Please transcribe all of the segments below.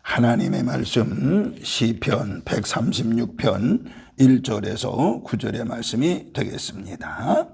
하나님의 말씀 시편 136편 1절에서 9절의 말씀이 되겠습니다.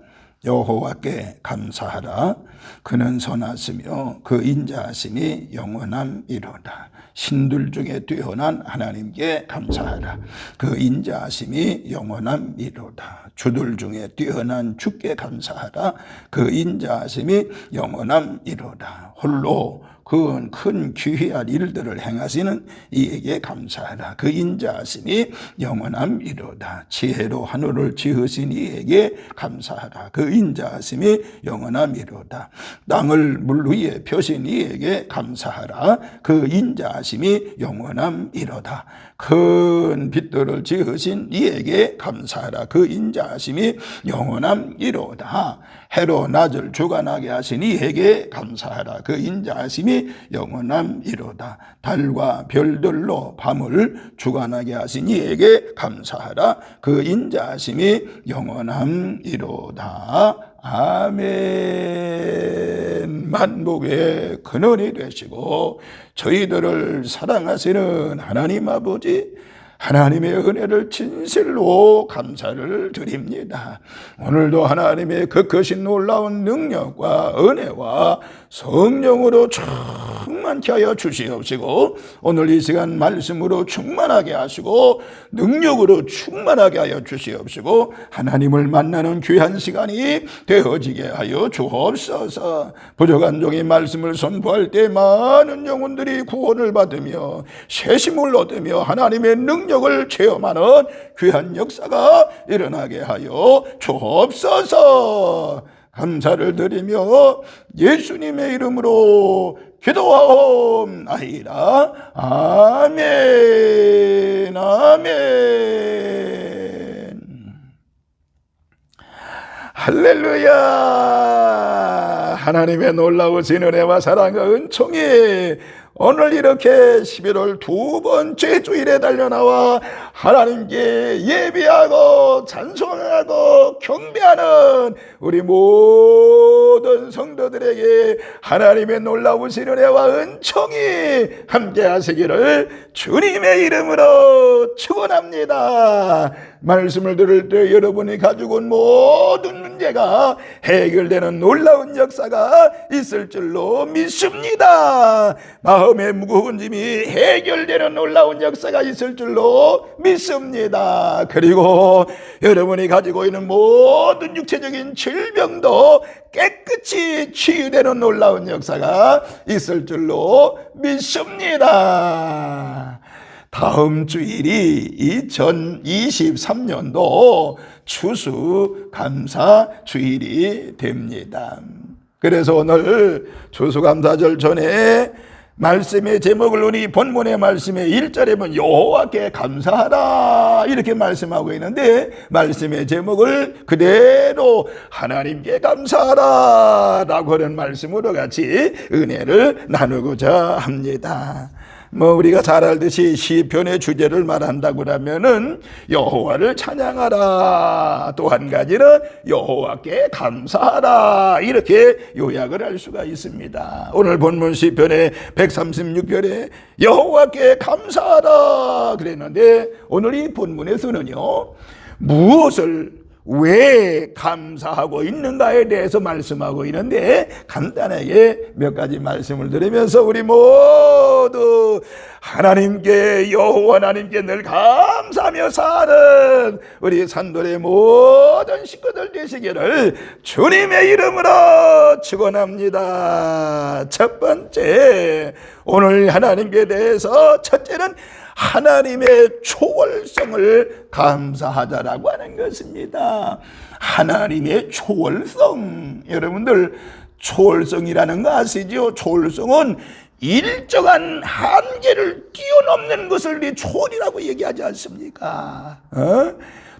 여호와께 감사하라. 그는 선하시며 그 인자하심이 영원함이로다. 신들 중에 뛰어난 하나님께 감사하라. 그 인자하심이 영원함이로다. 주들 중에 뛰어난 주께 감사하라. 그 인자하심이 영원함이로다. 홀로 그 큰 귀할 일들을 행하시는 이에게 감사하라. 그 인자하심이 영원함이로다. 지혜로 하늘을 지으신 이에게 감사하라. 그 인자하심이 영원함이로다. 땅을 물 위에 펴신 이에게 감사하라. 그 인자하심이 영원함이로다. 큰 빛들을 지으신 이에게 감사하라. 그 인자하심이 영원함이로다. 해로 낮을 주관하게 하신 이에게 감사하라. 그 인자하심이 영원함이로다. 달과 별들로 밤을 주관하게 하신 이에게 감사하라. 그 인자하심이 영원함이로다. 아멘. 만복의 근원이 되시고 저희들을 사랑하시는 하나님 아버지, 하나님의 은혜를 진실로 감사를 드립니다. 오늘도 하나님의 그 크신 놀라운 능력과 은혜와 성령으로 충만케 하여 주시옵시고, 오늘 이 시간 말씀으로 충만하게 하시고 능력으로 충만하게 하여 주시옵시고, 하나님을 만나는 귀한 시간이 되어지게 하여 주옵소서. 부족한 종이 말씀을 선포할 때 많은 영혼들이 구원을 받으며 새심을 얻으며 하나님의 능력을 체험하는 귀한 역사가 일어나게 하여 주옵소서. 감사를 드리며 예수님의 이름으로 기도하옵나이다. 아멘. 아멘. 할렐루야. 하나님의 놀라우신 은혜와 사랑과 은총이 오늘 이렇게 11월 두 번째 주일에 달려나와 하나님께 예배하고 찬송하고 경배하는 우리 모든 성도들에게 하나님의 놀라우신 은혜와 은총이 함께 하시기를 주님의 이름으로 축원합니다. 말씀을 들을 때 여러분이 가지고 온 모든 문제가 해결되는 놀라운 역사가 있을 줄로 믿습니다. 마음의 무거운 짐이 해결되는 놀라운 역사가 있을 줄로 믿습니다. 그리고 여러분이 가지고 있는 모든 육체적인 질병도 깨끗이 치유되는 놀라운 역사가 있을 줄로 믿습니다. 다음 주일이 2023년도 추수감사 주일이 됩니다. 그래서 오늘 추수감사절 전에 말씀의 제목을 우리 본문의 말씀의 1절에 보면 여호와께 감사하라 이렇게 말씀하고 있는데, 말씀의 제목을 그대로 하나님께 감사하라 라고 하는 말씀으로 같이 은혜를 나누고자 합니다. 우리가 잘 알듯이 시편의 주제를 말한다고 하면은 여호와를 찬양하라, 또 한 가지는 여호와께 감사하라, 이렇게 요약을 할 수가 있습니다. 오늘 본문 시편의 136편에 여호와께 감사하라 그랬는데, 오늘 이 본문에서는요, 무엇을 왜 감사하고 있는가에 대해서 말씀하고 있는데, 간단하게 몇 가지 말씀을 드리면서 우리 모두 하나님께, 여호와 하나님께 늘 감사하며 사는 우리 산돌의 모든 식구들 되시기를 주님의 이름으로 축원합니다. 첫 번째, 오늘 하나님께 대해서 첫째는 하나님의 초월성을 감사하자라고 하는 것입니다. 하나님의 초월성, 여러분들 초월성이라는 거 아시죠? 초월성은 일정한 한계를 뛰어넘는 것을 초월이라고 얘기하지 않습니까?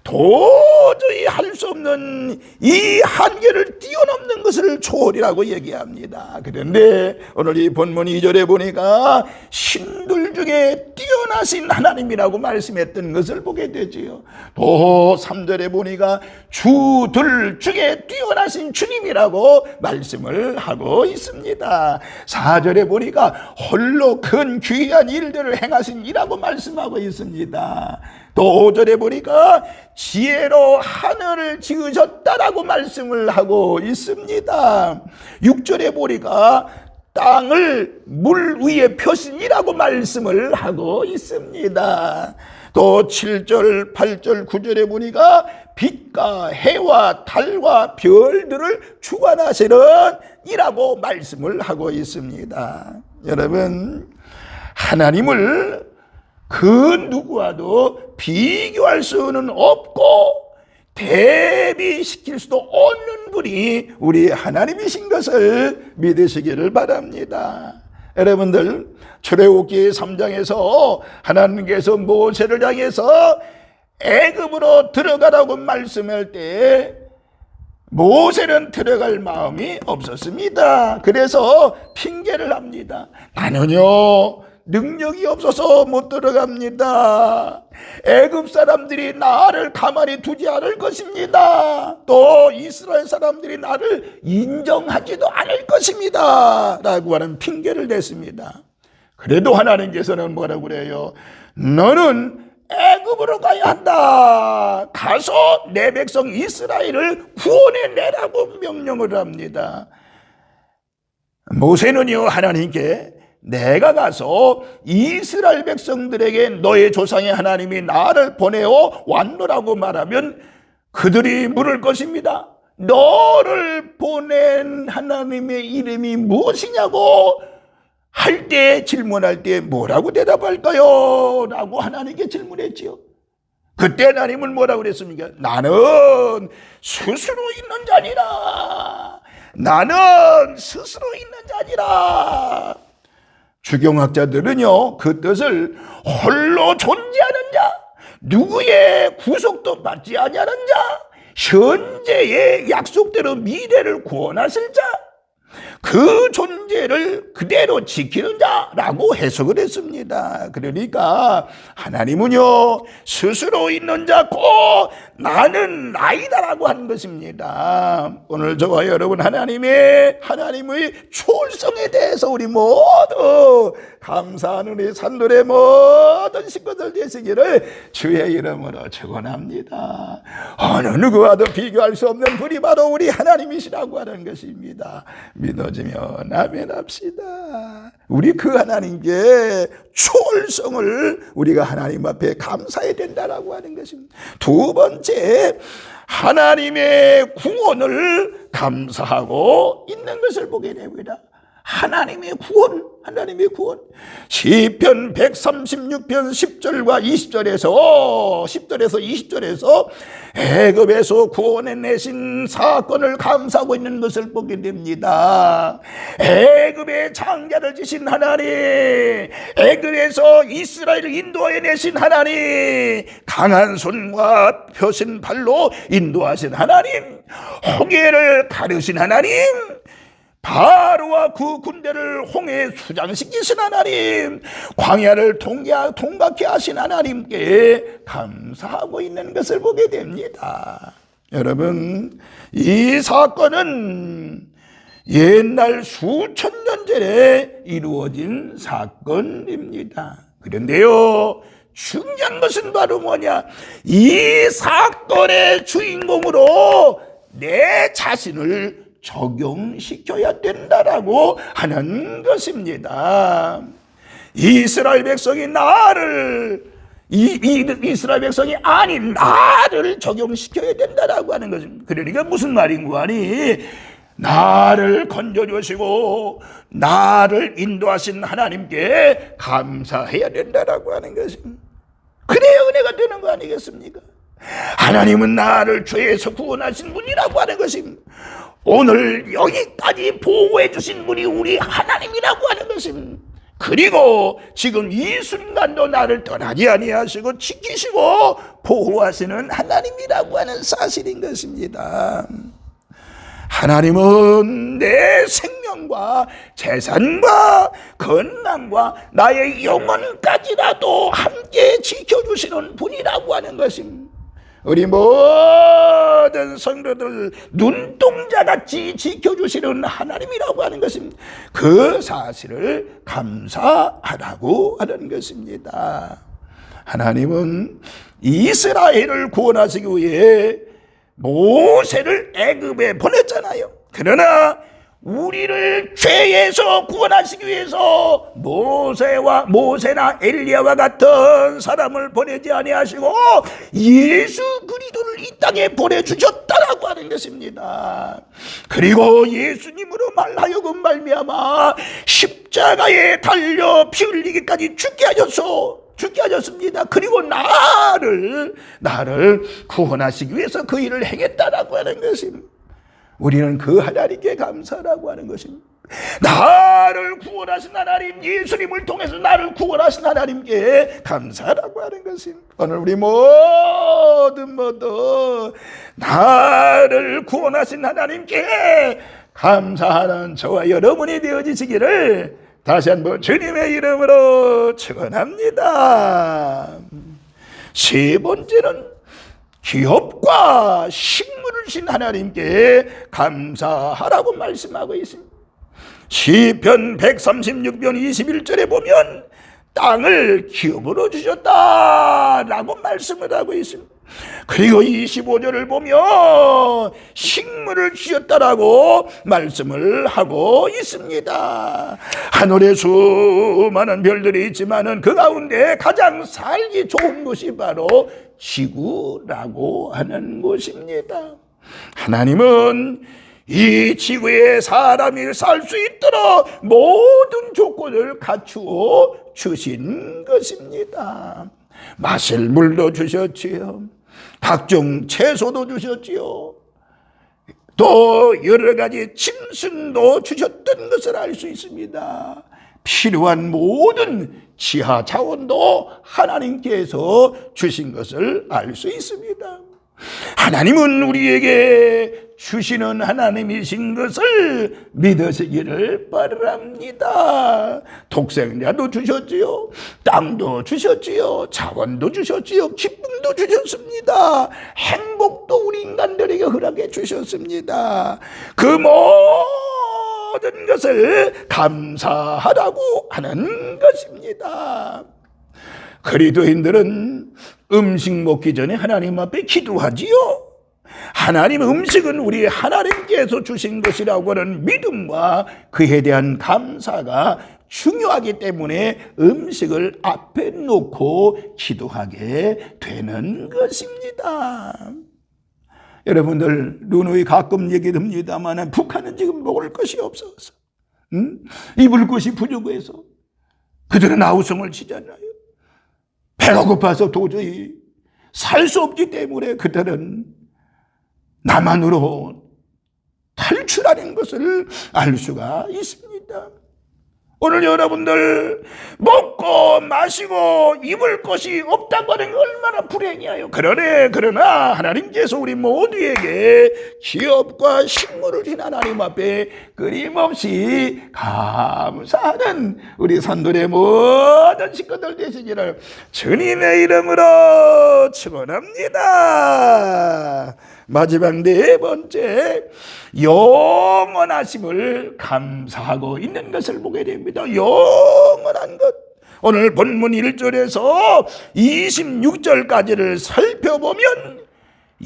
도저히 할 수 없는 이 한계를 뛰어넘는 것을 초월이라고 얘기합니다. 그런데 오늘 이 본문 2절에 보니까 신들 중에 뛰어나신 하나님이라고 말씀했던 것을 보게 되지요. 또 3절에 보니까 주들 중에 뛰어나신 주님이라고 말씀을 하고 있습니다. 4절에 보니까 홀로 큰 귀한 일들을 행하신 이라고 말씀하고 있습니다. 또 5절에 보니까 지혜로 하늘을 지으셨다라고 말씀을 하고 있습니다. 6절에 보니까 땅을 물 위에 펴신이라고 말씀을 하고 있습니다. 또 7절, 8절, 9절에 보니까 빛과 해와 달과 별들을 주관하시는 이라고 말씀을 하고 있습니다. 여러분, 하나님을 그 누구와도 비교할 수는 없고 대비시킬 수도 없는 분이 우리 하나님이신 것을 믿으시기를 바랍니다. 여러분들, 출애굽기 3장에서 하나님께서 모세를 향해서 애굽으로 들어가라고 말씀할 때 모세는 들어갈 마음이 없었습니다. 그래서 핑계를 합니다. 나는요 능력이 없어서 못 들어갑니다. 애굽 사람들이 나를 가만히 두지 않을 것입니다. 또 이스라엘 사람들이 나를 인정하지도 않을 것입니다 라고 하는 핑계를 냈습니다. 그래도 하나님께서는 뭐라고 그래요? 너는 애굽으로 가야 한다. 가서 내 백성 이스라엘을 구원해내라고 명령을 합니다. 모세는요 하나님께 내가 가서 이스라엘 백성들에게 너의 조상의 하나님이 나를 보내어 왔노라고 말하면 그들이 물을 것입니다. 너를 보낸 하나님의 이름이 무엇이냐고 할 때, 질문할 때 뭐라고 대답할까요? 라고 하나님께 질문했지요. 그때 하나님은 뭐라고 그랬습니까? 나는 스스로 있는 자니라. 나는 스스로 있는 자니라. 주경학자들은요 그 뜻을 홀로 존재하는 자, 누구의 구속도 받지 아니하는 자, 현재의 약속대로 미래를 구원하실 자, 그 존재를 그대로 지키는 자라고 해석을 했습니다. 그러니까 하나님은요 스스로 있는 자고 나는 나이다라고 하는 것입니다. 오늘 저와 여러분 하나님의 초월성에 대해서 우리 모두 감사하는 우리 산돌의 모든 식구들 되시기를 주의 이름으로 축원합니다. 어느 누구와도 비교할 수 없는 분이 바로 우리 하나님이시라고 하는 것입니다. 믿어지면 아멘합시다. 우리 그 하나님께 초월성을 우리가 하나님 앞에 감사해야 된다라고 하는 것입니다. 두 번째, 하나님의 구원을 감사하고 있는 것을 보게 됩니다. 하나님의 구원. 시편 136편 10절과 10절에서 20절에서 애굽에서 구원해내신 사건을 감사하고 있는 것을 보게 됩니다. 애굽의 장자를 지신 하나님, 애굽에서 이스라엘을 인도해내신 하나님, 강한 손과 펴신 발로 인도하신 하나님, 홍해를 가르신 하나님, 바로와 그 군대를 홍해에 수장시키신 하나님, 광야를 통과케 하신 하나님께 감사하고 있는 것을 보게 됩니다. 여러분, 이 사건은 옛날 수천 년 전에 이루어진 사건입니다. 그런데요, 중요한 것은 바로 뭐냐? 이 사건의 주인공으로 내 자신을 적용시켜야 된다라고 하는 것입니다. 이스라엘 백성이 이스라엘 백성이 아닌 나를 적용시켜야 된다라고 하는 것입니다. 그러니까 무슨 말인고 하니, 나를 건져주시고 나를 인도하신 하나님께 감사해야 된다라고 하는 것입니다. 그래야 은혜가 되는 거 아니겠습니까? 하나님은 나를 죄에서 구원하신 분이라고 하는 것입니다. 오늘 여기까지 보호해 주신 분이 우리 하나님이라고 하는 것입니다. 그리고 지금 이 순간도 나를 떠나지 아니하시고 지키시고 보호하시는 하나님이라고 하는 사실인 것입니다. 하나님은 내 생명과 재산과 건강과 나의 영혼까지라도 함께 지켜주시는 분이라고 하는 것입니다. 우리 모든 성도들 눈동자같이 지켜주시는 하나님이라고 하는 것입니다. 그 사실을 감사하라고 하는 것입니다. 하나님은 이스라엘을 구원하시기 위해 모세를 애굽에 보냈잖아요. 그러나 우리를 죄에서 구원하시기 위해서 모세나 엘리야와 같은 사람을 보내지 아니하시고 예수 그리스도를 이 땅에 보내주셨다라고 하는 것입니다. 그리고 예수님으로 말하여금 말미암아 십자가에 달려 피 흘리기까지 죽게 하셨습니다. 그리고 나를 구원하시기 위해서 그 일을 행했다라고 하는 것입니다. 우리는 그 하나님께 감사라고 하는 것입니다. 나를 구원하신 하나님, 예수님을 통해서 나를 구원하신 하나님께 감사라고 하는 것입니다. 오늘 우리 모두 나를 구원하신 하나님께 감사하는 저와 여러분이 되어지시기를 다시 한번 주님의 이름으로 축원합니다. 세 번째는 기업과 식물을 신 하나님께 감사하라고 말씀하고 있습니다. 시편 136편 21절에 보면 땅을 기업으로 주셨다라고 말씀을 하고 있습니다. 그리고 25절을 보면 식물을 주셨다라고 말씀을 하고 있습니다. 하늘에 수많은 별들이 있지만은 그 가운데 가장 살기 좋은 곳이 바로 지구라고 하는 곳입니다. 하나님은 이 지구에 사람이 살 수 있도록 모든 조건을 갖추어 주신 것입니다. 마실 물도 주셨지요. 각종 채소도 주셨지요. 또 여러 가지 짐승도 주셨던 것을 알 수 있습니다. 필요한 모든 지하 자원도 하나님께서 주신 것을 알 수 있습니다. 하나님은 우리에게 주시는 하나님이신 것을 믿으시기를 바랍니다. 독생자도 주셨지요, 땅도 주셨지요, 자원도 주셨지요, 기쁨도 주셨습니다. 행복도 우리 인간들에게 허락해 주셨습니다. 그 모든 것을 감사하라고 하는 것입니다. 그리스도인들은 음식 먹기 전에 하나님 앞에 기도하지요. 하나님 음식은 우리 하나님께서 주신 것이라고 하는 믿음과 그에 대한 감사가 중요하기 때문에 음식을 앞에 놓고 기도하게 되는 것입니다. 여러분들 누누이 가끔 얘기합니다만 북한은 지금 먹을 것이 없어서 입을 것이 부족해서 그들은 아우성을 치잖아요. 배가 고파서 도저히 살 수 없기 때문에 그들은 남한으로 탈출하는 것을 알 수가 있습니다. 오늘 여러분들 먹고 마시고 입을 것이 없다고 하는 게 얼마나 불행이에요. 그러나 하나님께서 우리 모두에게 기업과 식물을 신 하나님 앞에 끊임없이 감사하는 우리 산돌의 모든 식구들 되시기를 주님의 이름으로 축원합니다. 마지막 네 번째, 영원하심을 감사하고 있는 것을 보게 됩니다. 영원한 것. 오늘 본문 1절에서 26절까지를 살펴보면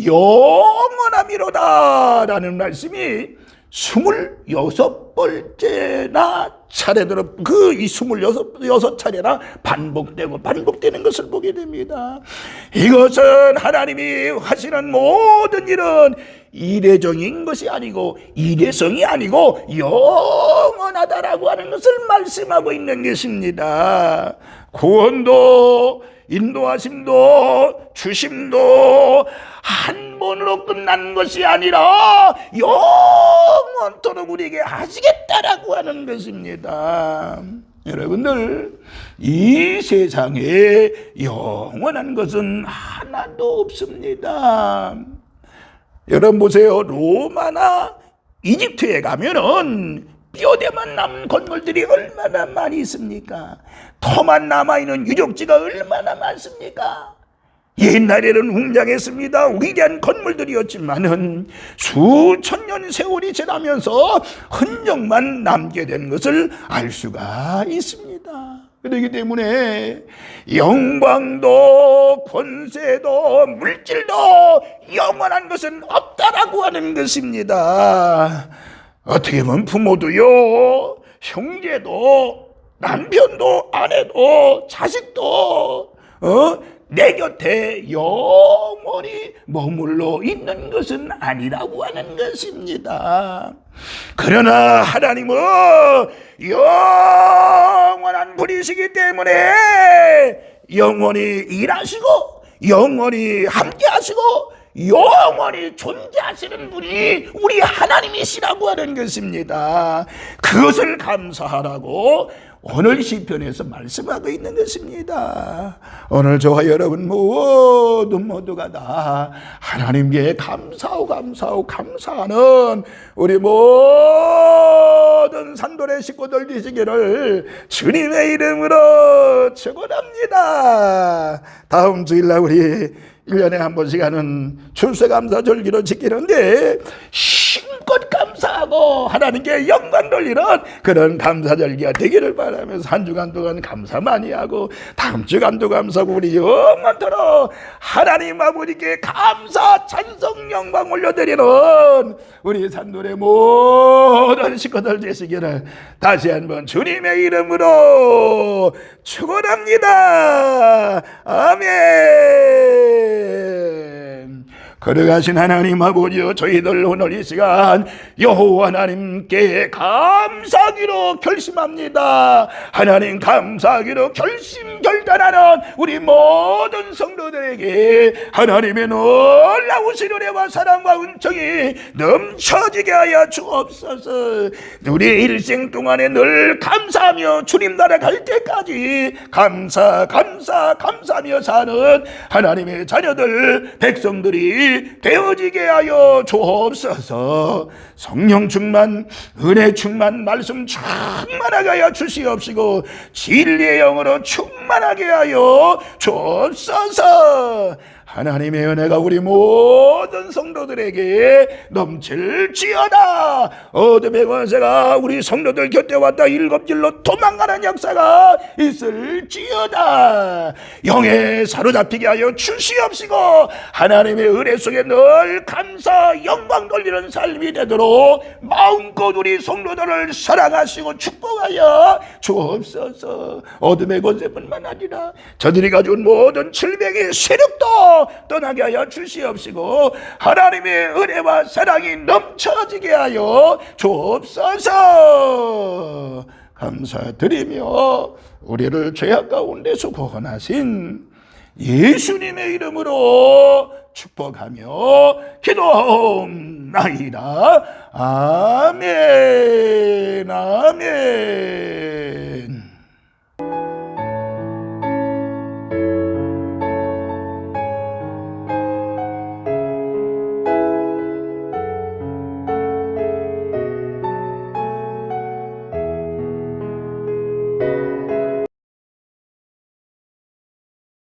영원함이로다 라는 말씀이 26번째나 차례대로 그 이 26차례나 반복되는 것을 보게 됩니다. 이것은 하나님이 하시는 모든 일은 일회적인 것이 아니고 일회성이 아니고 영원하다라고 하는 것을 말씀하고 있는 것입니다. 구원도 인도하심도 주심도 한 번으로 끝난 것이 아니라 영원토록 우리에게 하시겠다라고 하는 것입니다. 여러분들, 이 세상에 영원한 것은 하나도 없습니다. 여러분 보세요. 로마나 이집트에 가면은 뼈대만 남은 건물들이 얼마나 많이 있습니까? 터만 남아있는 유적지가 얼마나 많습니까? 옛날에는 웅장했습니다. 위대한 건물들이었지만은 수천 년 세월이 지나면서 흔적만 남게 된 것을 알 수가 있습니다. 그렇기 때문에 영광도 권세도 물질도 영원한 것은 없다라고 하는 것입니다. 어떻게 보면 부모도요, 형제도, 남편도, 아내도, 자식도 내 곁에 영원히 머물러 있는 것은 아니라고 하는 것입니다. 그러나 하나님은 영원한 분이시기 때문에 영원히 일하시고 영원히 함께하시고 영원히 존재하시는 분이 우리 하나님이시라고 하는 것입니다. 그것을 감사하라고 오늘 시편에서 말씀하고 있는 것입니다. 오늘 저와 여러분 모두가 다 하나님께 감사하는 우리 모든 산돌의 식구들 되시기를 주님의 이름으로 축원합니다. 다음 주일날 우리 1년에 한 번씩 하는 출세감사절기로 지키는데 힘껏 감사하고 하나님께 영광 돌리는 그런 감사절기가 되기를 바라면서 한 주간 동안 감사 많이 하고 다음 주간도 감사하고 우리 영원토록 하나님 아버지께 감사 찬송 영광 올려드리는 우리 산돌의 모든 식구들 되시기를 다시 한번 주님의 이름으로 축원합니다. 아멘. 거룩하신 하나님 아버지여, 저희들 오늘 이 시간 여호와 하나님께 감사하기로 결심합니다. 하나님 감사하기로 결단하는 우리 모든 성도들에게 하나님의 놀라우신 은혜와 사랑과 은총이 넘쳐지게 하여 주옵소서. 우리 일생 동안에 늘 감사하며 주님 나라 갈 때까지 감사하며 사는 하나님의 자녀들 백성들이 되어지게 하여 주옵소서. 성령 충만, 은혜 충만, 말씀 충만하게 하여 주시옵시고 진리의 영으로 충만하게 하여 주옵소서. 하나님의 은혜가 우리 모든 성도들에게 넘칠지어다. 어둠의 권세가 우리 성도들 곁에 왔다 일곱질로 도망가는 역사가 있을지어다. 영에 사로잡히게 하여 주시옵시고 하나님의 은혜 속에 늘 감사 영광 돌리는 삶이 되도록 마음껏 우리 성도들을 사랑하시고 축복하여 주옵소서. 어둠의 권세뿐만 아니라 저들이 가져온 모든 질병의 세력도 떠나게 하여 주시옵시고 하나님의 은혜와 사랑이 넘쳐지게 하여 주옵소서. 감사드리며 우리를 죄악 가운데서 구원하신 예수님의 이름으로 축복하며 기도하옵나이다. 아멘. 아멘.